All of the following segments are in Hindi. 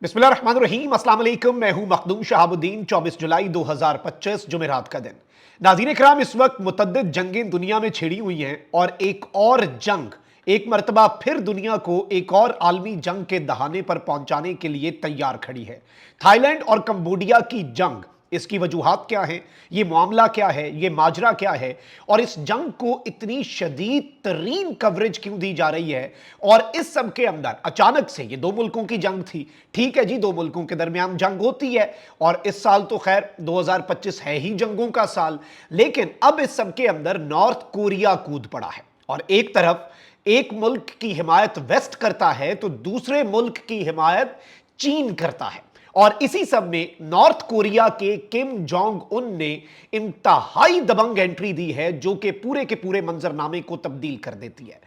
बिस्मिल्लाहिर्रहमानिर्रहीम, अस्सलाम वालेकुम। मैं हूं मखदूम शहाबुद्दीन। 24 जुलाई 2025 जुमेरात का दिन। नाज़रीन इकराम, इस वक्त मुतअद्दिद जंगें दुनिया में छिड़ी हुई हैं और एक और जंग एक मरतबा फिर दुनिया को एक और आलमी जंग के दहाने पर पहुंचाने के लिए तैयार खड़ी है। थाईलैंड और कंबोडिया की जंग, इसकी वजूहात क्या हैं, ये मामला क्या है, ये माजरा क्या है और इस जंग को इतनी शदीद तरीन कवरेज क्यों दी जा रही है। और इस सब के अंदर अचानक से ये दो मुल्कों की जंग थी। ठीक है जी, दो मुल्कों के दरमियान जंग होती है और इस साल तो खैर 2025 है ही जंगों का साल, लेकिन अब इस सब के अंदर नॉर्थ कोरिया कूद पड़ा है और एक तरफ एक मुल्क की हिमायत वेस्ट करता है तो दूसरे मुल्क की हिमायत चीन करता है। और इसी सब में नॉर्थ कोरिया के किम जोंग उन ने इंतहाई दबंग एंट्री दी है जो कि पूरे के पूरे मंजरनामे को तब्दील कर देती है।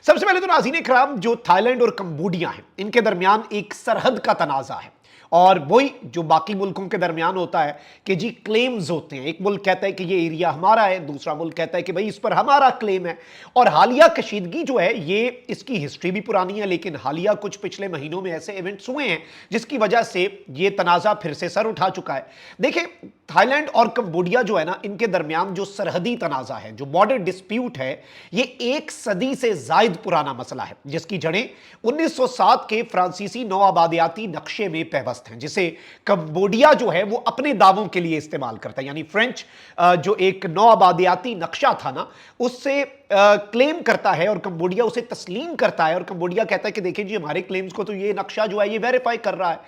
सबसे पहले तो नाज़रीन इकराम, जो थाईलैंड और कंबोडिया है इनके दरमियान एक सरहद का तनाजा है और वही जो बाकी मुल्कों के दरमियान होता है कि जी क्लेम्स होते हैं। एक मुल्क कहता है कि ये एरिया हमारा है, दूसरा मुल्क कहता है कि भाई इस पर हमारा क्लेम है। और हालिया कशीदगी जो है ये इसकी हिस्ट्री भी पुरानी है, लेकिन हालिया कुछ पिछले महीनों में ऐसे इवेंट्स हुए हैं जिसकी वजह से ये तनाजा फिर से सर उठा चुका है। देखिए, थाईलैंड और कंबोडिया जो है ना, इनके दरमियान जो सरहदी तनाजा है, जो बॉर्डर डिस्प्यूट है, ये एक सदी से जायद पुराना मसला है जिसकी जड़ें 1907 के फ्रांसीसी नौआबादियाती नक्शे में पैवस्त हैं, जिसे कंबोडिया जो है वो अपने दावों के लिए इस्तेमाल करता है। यानी फ्रेंच जो एक नौआबादियाती नक्शा था ना, उससे क्लेम करता है और कंबोडिया उसे तस्लीम करता है और कंबोडिया कहता है कि देखिए जी, हमारे क्लेम्स को तो ये नक्शा जो है ये वेरीफाई कर रहा है।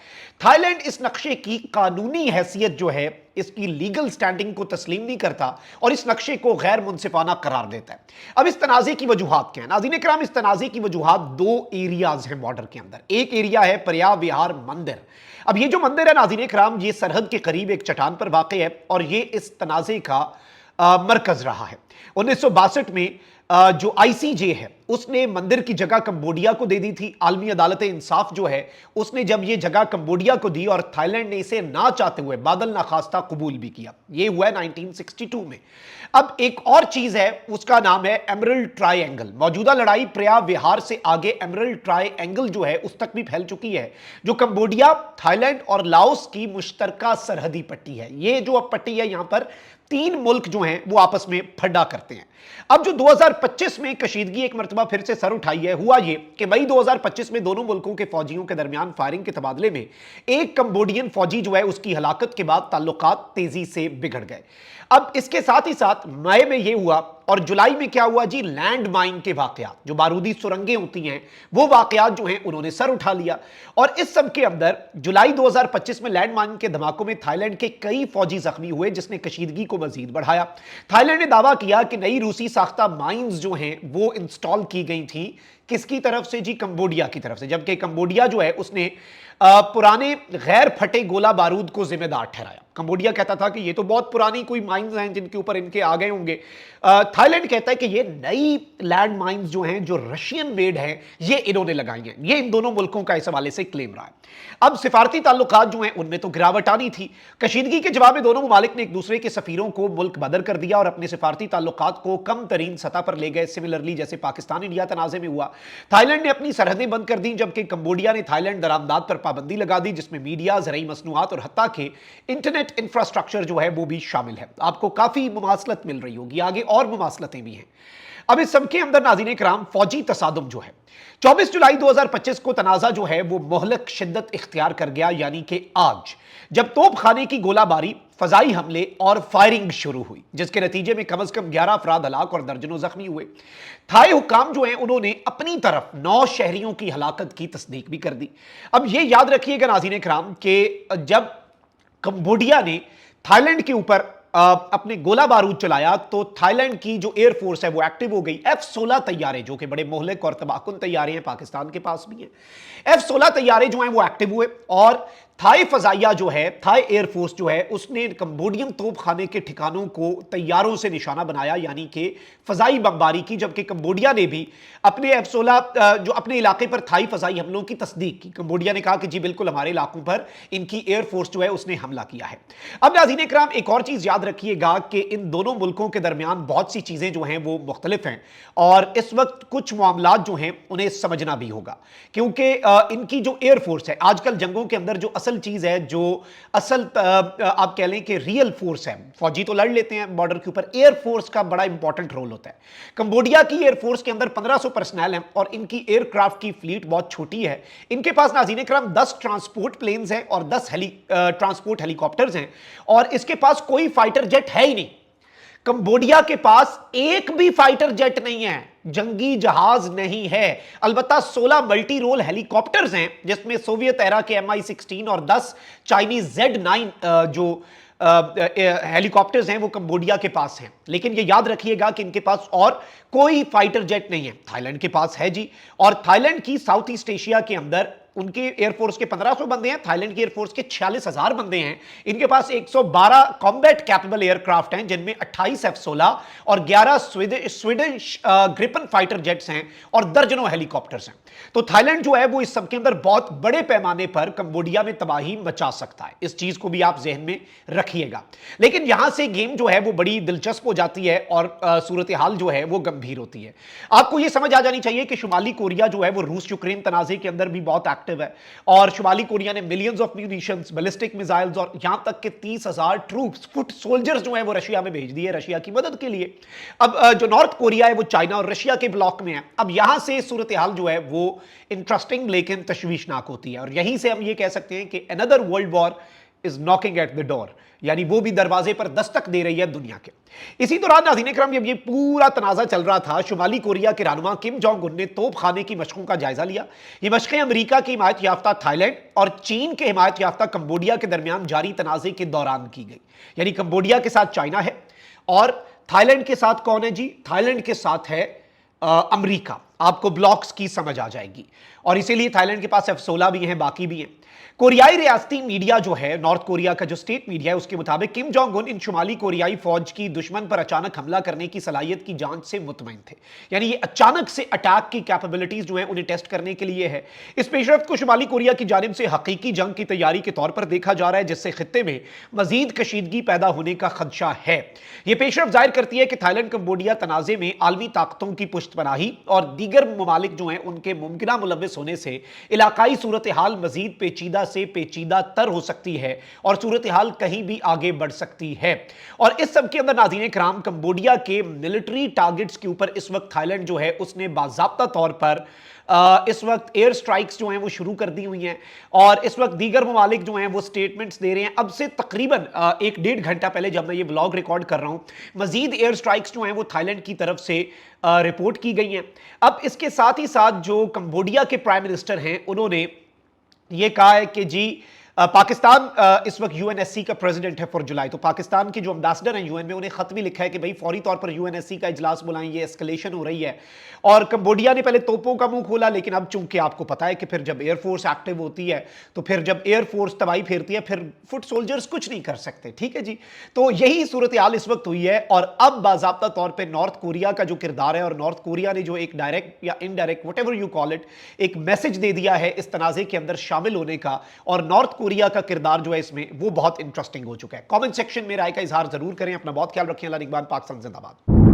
थाईलैंड इस नक्शे की कानूनी हैसियत जो है, इसकी लीगल स्टैंडिंग को तस्लीम नहीं करता और इस नक्शे को गैर मुनसिफाना करार देता है। अब इस तनाजे की वजूहात क्या है नाज़रीन इकराम? इस तनाजे की वजूहात दो एरियाज हैं बॉर्डर के अंदर। एक एरिया है पर्या विहार मंदिर। अब ये जो मंदिर है नाज़रीन इकराम, ये सरहद के करीब एक चट्टान पर वाक़ है और ये इस तनाजे का मरकज रहा है। 1962 में जो आईसीजे है उसने मंदिर की जगह कंबोडिया को दे दी थी। आलमी अदालत इंसाफ जो है उसने जब ये जगह कंबोडिया को दी और थाईलैंड ने इसे ना चाहते हुए बादल नाखास्ता कबूल भी किया। ये हुआ है 1962 में। अब एक और चीज है, उसका नाम है एमरल्ड ट्रायंगल। मौजूदा लड़ाई पर्या विहार से आगे एमरल्ड ट्रायंगल जो है उस तक भी फैल चुकी है, जो कंबोडिया, थाईलैंड और लाओस की मुश्तरका सरहदी पट्टी है। ये जो अब पट्टी है, यहां पर तीन मुल्क जो हैं वो आपस में फड्डा करते हैं। अब जो 2025 में कशीदगी एक मरतबा फिर से सर उठाई है, हुआ ये कि मई 2025 में दोनों मुल्कों के फौजियों के दरमियान फायरिंग के तबादले में एक कंबोडियन फौजी जो है उसकी हलाकत के बाद ताल्लुकात तेजी से बिगड़ गए। अब इसके साथ ही साथ मई में यह हुआ और जुलाई में क्या हुआ जी, लैंड माइन के वाकयात, जो बारूदी सुरंगें होती हैं, वो वाकयात जो हैं उन्होंने सर उठा लिया। और इस सब के अंदर जुलाई 2025 में लैंड माइन के धमाकों में थाईलैंड के कई फौजी जख्मी हुए, जिसने कशीदगी को मजीद बढ़ाया। थाईलैंड ने दावा किया कि नई रूसी साख्ता माइंस जो हैं वो इंस्टॉल की गई थी। किसकी तरफ से जी? कंबोडिया की तरफ से। जबकि कंबोडिया जो है उसने पुराने गैर फटे गोला बारूद को जिम्मेदार ठहराया। कंबोडिया कहता था कि ये तो बहुत पुरानी कोई माइंस हैं जिनके ऊपर इनके आ गए होंगे। थाईलैंड कहता है कि ये नई लैंड माइंस जो हैं, जो रशियन मेड हैं, ये इन्होंने लगाई हैं। ये इन दोनों मुल्कों का इस हवाले से क्लेम रहा है। अब सिफारती ताल्लुकात जो हैं उनमें तो गिरावट आनी थी। कशीदगी के जवाब में दोनों मुमालिक ने एक दूसरे के सफीरों को मुल्क बदर कर दिया और अपने सिफारती ताल्लुकात को कम तरीन सतह पर ले गए। सिमिलरली जैसे पाकिस्तान इंडिया तनाजे में हुआ, थाईलैंड ने अपनी सरहदें बंद कर दी, जबकि कंबोडिया ने थाईलैंड दरामदाद पर पाबंदी लगा दी, जिसमें मीडिया, ज़रई मसनूआत और हत्ता के इंटरनेट इंफ्रास्ट्रक्चर जो है वो भी शामिल है। आपको काफी मुमासलत मिल रही होगी, आगे और मुमासलतें भी हैं। अब इस सबके अंदर नाज़रीन इकराम, फौजी तसादुम जो है 24 जुलाई 2025 को तनाजा जो है वो मोहलक शिद्दत इख्तियार कर गया। यानी कि आज जब तोप खाने की गोलाबारी, फजाई हमले और फायरिंग शुरू हुई, जिसके नतीजे में कम से कम 11 अफराद हलाक और दर्जनों जख्मी हुए। थाई हुकाम जो हैं उन्होंने अपनी तरफ 9 शहरियों की हलाकत की तस्दीक भी कर दी। अब यह याद रखिएगा नाज़रीन इकराम कि जब कंबोडिया ने थाईलैंड के ऊपर अपने गोला बारूद चलाया तो थाईलैंड की जो एयरफोर्स है वो एक्टिव हो गई। F-16 तैयारे, जो कि बड़े मोहलिक और तबाहकुन तैयारे हैं, पाकिस्तान के पास भी हैं। F-16 तैयारे जो हैं वो एक्टिव हुए और थाई फजाइया जो है, थाई एयरफोर्स जो है, उसने कंबोडियन तोपखाने के ठिकानों को तैयारों से निशाना बनाया, यानी कि फजाई बमबारी की, जबकि कंबोडिया ने भी अपने F-16 जो अपने इलाके पर थाई फजाई हमलों की तस्दीक की। कंबोडिया ने कहा कि जी बिल्कुल हमारे इलाकों पर इनकी एयरफोर्स जो है उसने हमला किया है। अब नाज़रीन इकराम, एक और चीज याद रखिएगा कि इन दोनों मुल्कों के दरमियान बहुत सी चीजें जो हैं वो मुख्तलिफ हैं, और इस वक्त कुछ मामलात जो हैं उन्हें समझना भी होगा, क्योंकि इनकी जो एयरफोर्स है, आजकल जंगों के अंदर जो असल चीज है, जो असल आप कह लें कि रियल फोर्स है, फौजी तो लड़ लेते हैं बॉर्डर के ऊपर, एयरफोर्स का बड़ा इंपॉर्टेंट रोल होता है। कंबोडिया की एयरफोर्स के अंदर 1500 पर्सनल हैं और इनकी एयरक्राफ्ट की फ्लीट बहुत छोटी है। इनके पास नाज़रीन इकराम 10 ट्रांसपोर्ट प्लेन्स हैं और 10 ट्रांसपोर्ट हेलीकॉप्टर्स हैं, और इसके पास कोई फाइटर जेट है ही नहीं। कंबोडिया के पास एक भी फाइटर जेट नहीं है, जंगी जहाज नहीं है। अलबत्ता 16 मल्टी रोल हेलीकॉप्टर्स हैं, जिसमें सोवियत एरा के MI-16 और 10 चाइनीज Z9 जो हेलीकॉप्टर्स हैं वो कंबोडिया के पास हैं। लेकिन ये याद रखिएगा कि इनके पास और कोई फाइटर जेट नहीं है। थाईलैंड के पास है जी, और थाईलैंड की साउथ ईस्ट एशिया के अंदर उनके एयरफोर्स के 1500 बंदे हैं, थाईलैंड की एयरफोर्स के 46,000 बंदे हैं। इनके पास 112 कॉम्बैट कैपेबल एयरक्राफ्ट हैं, जिनमें 28 F-16 और 11 स्वीडिश ग्रिपन फाइटर जेट्स हैं और दर्जनों हेलीकॉप्टर्स हैं। तो थाईलैंड जो है वो इस सब के अंदर बहुत बड़े पैमाने पर कंबोडिया में तबाही मचा सकता है। इस चीज को भी आप जहन में रखिएगा। लेकिन यहां से गेम जो है वो बड़ी दिलचस्प हो जाती है और सूरत हाल जो है वो गंभीर होती है। आपको यह समझ आ जानी चाहिए कि शुमाली कोरिया जो है वो रूस यूक्रेन तनाजे के अंदर भी बहुत एक्टिव है, और शुमाली कोरिया ने millions of munitions, ballistic missiles और यहां तक के 30,000 ट्रूप्स, फुट सोल्जर्स जो है वो रशिया में भेज दिए, रशिया की मदद के लिए। अब जो नॉर्थ कोरिया है वो चाइना और रशिया के ब्लॉक में है। अब यहां से सूरत हाल जो है वो इंटरेस्टिंग लेकिन तशवीशनाक होती है, और यहीं से हम ये कह सकते हैं कि another world war is knocking at the door, यानी वो भी दरवाजे पर दस्तक दे रही है दुनिया के। इसी दौरान नाज़रीन इकराम, जब ये पूरा तनाजा चल रहा था, शुमाली कोरिया के रहनुमा किम जोंग उन ने तोप खाने की मशकों का जायजा लिया। ये मशकें अमेरिका की हिमायत याफ्ता थाईलैंड और चीन के हिमायत याफ्ता कंबोडिया के दरमियान जारी तनाजे के दौरान की गई। यानी कंबोडिया के साथ चाइना है और थाईलैंड के साथ कौन है जी? थाईलैंड के साथ है अमेरिका। आपको ब्लॉक्स की समझ आ जाएगी, और इसीलिए थाईलैंड के पास F-16 भी हैं, बाकी भी हैं। कोरियाई रियासती मीडिया जो है, नॉर्थ कोरिया का जो स्टेट मीडिया है, उसके मुताबिक किम जोंग उन इन शुमाली कोरियाई फौज की दुश्मन पर अचानक हमला करने की सलाहियत की जांच से मुतमईन थे। यानी ये अचानक से अटैक की कैपेबिलिटीज जो है उन्हें टेस्ट करने के लिए है। इस पेशरफ्त को शुमाली कोरिया की जानिब से हकीकी जंग की तैयारी के तौर पर देखा जा रहा है, जिससे खित्ते में मजीद कशीदगी पैदा होने का खदशा है। यह पेशरफ्त जाहिर करती है कि थाईलैंड कंबोडिया तनाजे में आलमी ताकतों की पुश्तपनाही और दीगर ममालिक जो हैं उनके मुमकिना मुलव्विस होने से इलाकाई सूरत हाल मजीद पेचीदा से पेचीदा तर हो सकती है और सूरत हाल कहीं भी आगे बढ़ सकती है। और इस सब के अंदर नाज़रीन इकराम, कंबोडिया के मिलिट्री टारगेट्स के ऊपर इस वक्त थाईलैंड जो है उसने बाज़ाब्ता तौर पर इस वक्त एयर स्ट्राइक्स जो हैं वो शुरू कर दी हुई हैं, और इस वक्त दीगर ममालिक जो हैं वो स्टेटमेंट्स दे रहे हैं। अब से तकरीबन 1-1.5 घंटा पहले, जब मैं ये व्लॉग रिकॉर्ड कर रहा हूं, मजीद एयर स्ट्राइक्स जो हैं वो थाईलैंड की तरफ से रिपोर्ट की गई हैं। अब इसके साथ ही साथ जो कंबोडिया के प्राइम मिनिस्टर हैं, उन्होंने ये कहा है कि जी पाकिस्तान इस वक्त यूएनएससी का प्रेसिडेंट है फॉर जुलाई। तो पाकिस्तान के जो एम्बेसडर हैं यूएन में, उन्हें खत भी लिखा है कि भाई फौरी तौर पर यूएनएससी का इजलास बुलाएं, ये एस्केलेशन हो रही है। और कंबोडिया ने पहले तोपों का मुंह खोला, लेकिन अब चूंकि आपको पता है कि फिर जब एयरफोर्स एक्टिव होती है, तो फिर जब एयरफोर्स तबाही फेरती है, फिर फुट सोल्जर्स कुछ नहीं कर सकते। ठीक है जी, तो यही सूरत हाल इस वक्त हुई है। और अब बाज़ाब्ता तौर पर नॉर्थ कोरिया का जो किरदार है, और नॉर्थ कोरिया ने जो एक डायरेक्ट या indirect what ever you call it, एक मैसेज दे दिया है इस तनाजे के अंदर शामिल होने का, और नॉर्थ कोरिया का किरदार जो है इसमें वो बहुत इंटरेस्टिंग हो चुका है। कमेंट सेक्शन में राय का इजहार जरूर करें। अपना बहुत ख्याल रखें। अल्लाह निगहबान। पाकिस्तान जिंदाबाद।